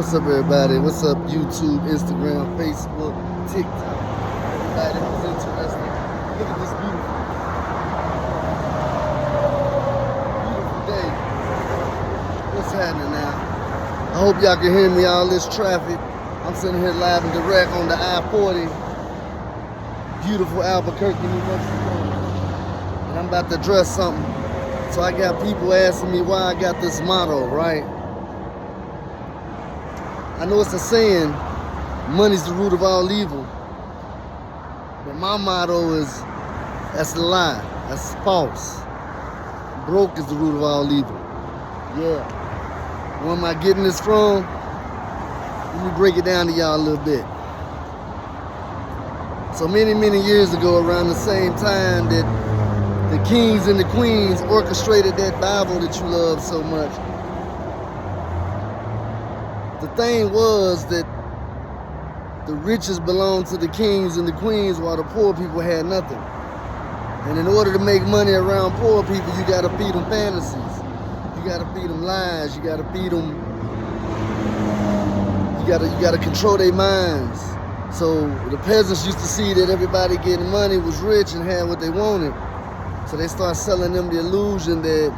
What's up, everybody? What's up, YouTube, Instagram, Facebook, TikTok? Everybody who's interested. Look at this beautiful day. What's happening now? I hope y'all can hear me, all this traffic. I'm sitting here live and direct on the I-40. Beautiful Albuquerque, New Mexico. And I'm about to address something. So I got people asking me why I got this motto, right? I know it's a saying, money's the root of all evil. But my motto is, that's a lie. That's false. Broke is the root of all evil. Yeah. Where am I getting this from? Let me break it down to y'all a little bit. So many years ago, around the same time that the kings and the queens orchestrated that Bible that you love so much, the thing was that the riches belonged to the kings and the queens while the poor people had nothing. And in order to make money around poor people, you gotta feed them fantasies. You gotta feed them lies. You gotta feed them, you gotta control their minds. So the peasants used to see that everybody getting money was rich and had what they wanted. So they start selling them the illusion that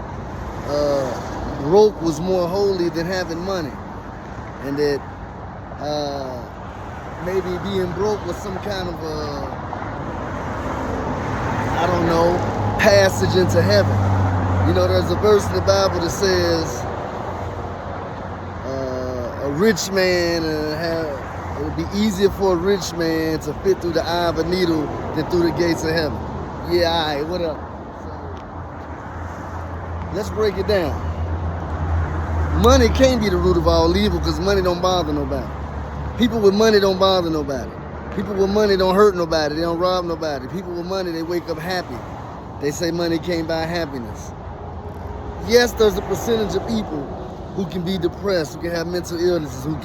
broke was more holy than having money. And that maybe being broke was some kind of I don't know, passage into heaven. You know, there's a verse in the Bible that says a rich man, it would be easier for a rich man to fit through the eye of a needle than through the gates of heaven. Yeah, all right, what up? So, let's break it down. Money can't be the root of all evil because money don't bother nobody. People with money don't bother nobody. People with money don't hurt nobody. They don't rob nobody. People with money, they wake up happy. They say money can't buy happiness. Yes, there's a percentage of people who can be depressed, who can have mental illnesses, who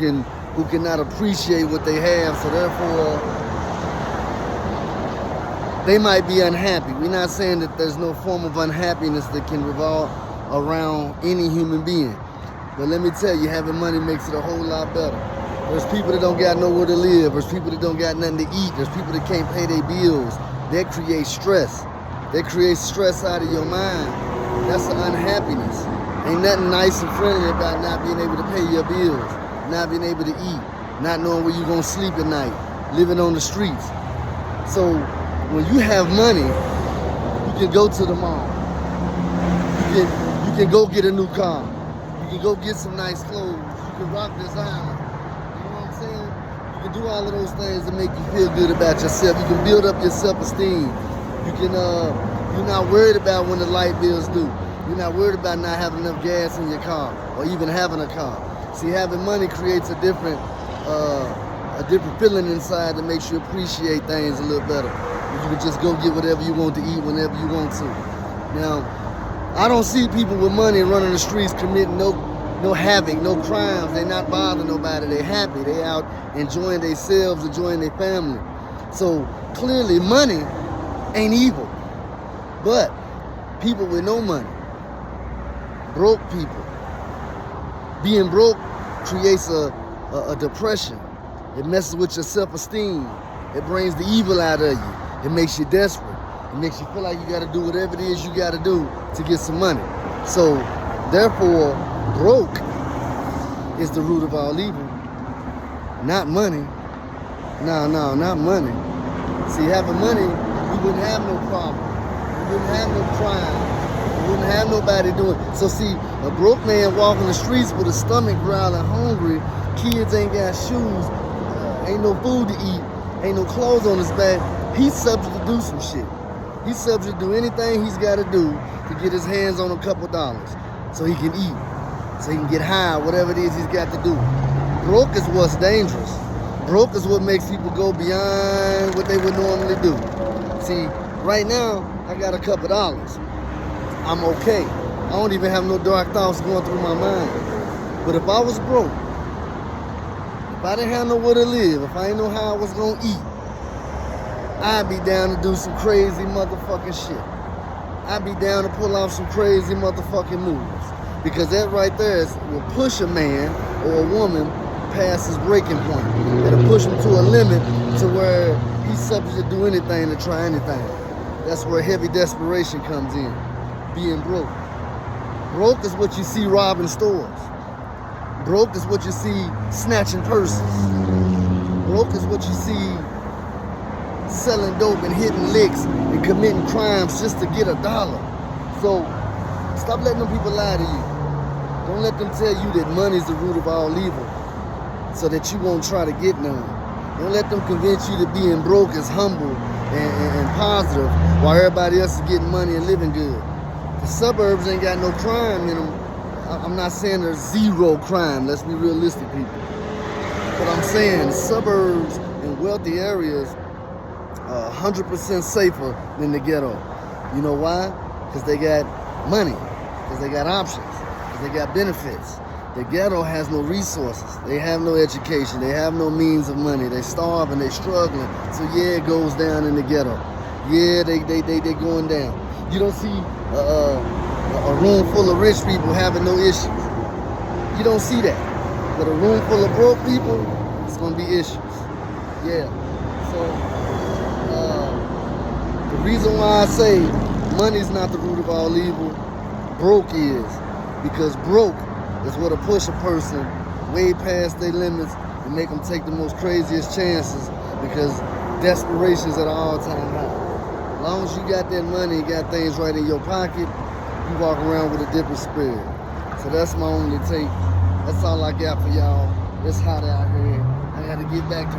cannot appreciate what they have, so therefore they might be unhappy. We're not saying that there's no form of unhappiness that can revolve around any human being. But let me tell you, having money makes it a whole lot better. There's people that don't got nowhere to live. There's people that don't got nothing to eat. There's people that can't pay their bills. That creates stress. That creates stress out of your mind. That's an unhappiness. Ain't nothing nice and friendly about not being able to pay your bills, not being able to eat, not knowing where you're gonna sleep at night, living on the streets. So when you have money, you can go to the mall. You can go get a new car. You can go get some nice clothes. You can rock designer. You know what I'm saying? You can do all of those things that make you feel good about yourself. You can build up your self-esteem. You can, you're not worried about when the light bills due. You're not worried about not having enough gas in your car or even having a car. See, having money creates a different feeling inside that makes you appreciate things a little better. You can just go get whatever you want to eat whenever you want to. Now, I don't see people with money running the streets committing no havoc, no crimes. They not bothering nobody. They happy. They out enjoying themselves, enjoying their family. So clearly money ain't evil. But people with no money, broke people, being broke creates a depression. It messes with your self-esteem. It brings the evil out of you. It makes you desperate. It makes you feel like you got to do whatever it is you got to do to get some money. So, therefore, broke is the root of all evil, not money. No, not money. See, having money, we wouldn't have no problem. We wouldn't have no crime. We wouldn't have nobody doing. So see, a broke man walking the streets with a stomach growling, hungry, kids ain't got shoes, ain't no food to eat, ain't no clothes on his back, he's subject to do some shit. He's subject to do anything he's got to do to get his hands on a couple dollars so he can eat, so he can get high, whatever it is he's got to do. Broke is what's dangerous. Broke is what makes people go beyond what they would normally do. See, right now, I got a couple dollars. I'm okay. I don't even have no dark thoughts going through my mind. But if I was broke, if I didn't have nowhere to live, if I didn't know how I was going to eat, I'd be down to do some crazy motherfucking shit. I'd be down to pull off some crazy motherfucking moves. Because that right there will push a man or a woman past his breaking point. That'll push him to a limit to where he's subject to do anything, to try anything. That's where heavy desperation comes in, being broke. Broke is what you see robbing stores. Broke is what you see snatching purses. Broke is what you see selling dope and hitting licks and committing crimes just to get $1. So stop letting them people lie to you. Don't let them tell you that money's the root of all evil so that you won't try to get none. Don't let them convince you that being broke is humble and positive while everybody else is getting money and living good. The suburbs ain't got no crime in them. I'm not saying there's zero crime. Let's be realistic, people. But I'm saying the suburbs and wealthy areas are 100% safer than the ghetto. You know why? Because they got money. Because they got options. Because they got benefits. The ghetto has no resources. They have no education. They have no means of money. They starve and they struggling. So yeah, it goes down in the ghetto. Yeah, they going down. You don't see a room full of rich people having no issues. You don't see that. But a room full of broke people, it's gonna be issues. Yeah. So the reason why I say money's not the root of all evil, broke is. Because broke is what'll push a person way past their limits and make them take the most craziest chances because desperation's at an all-time high. As long as you got that money and got things right in your pocket, you walk around with a different spirit. So that's my only take. That's all I got for y'all. It's hot out here. I gotta get back to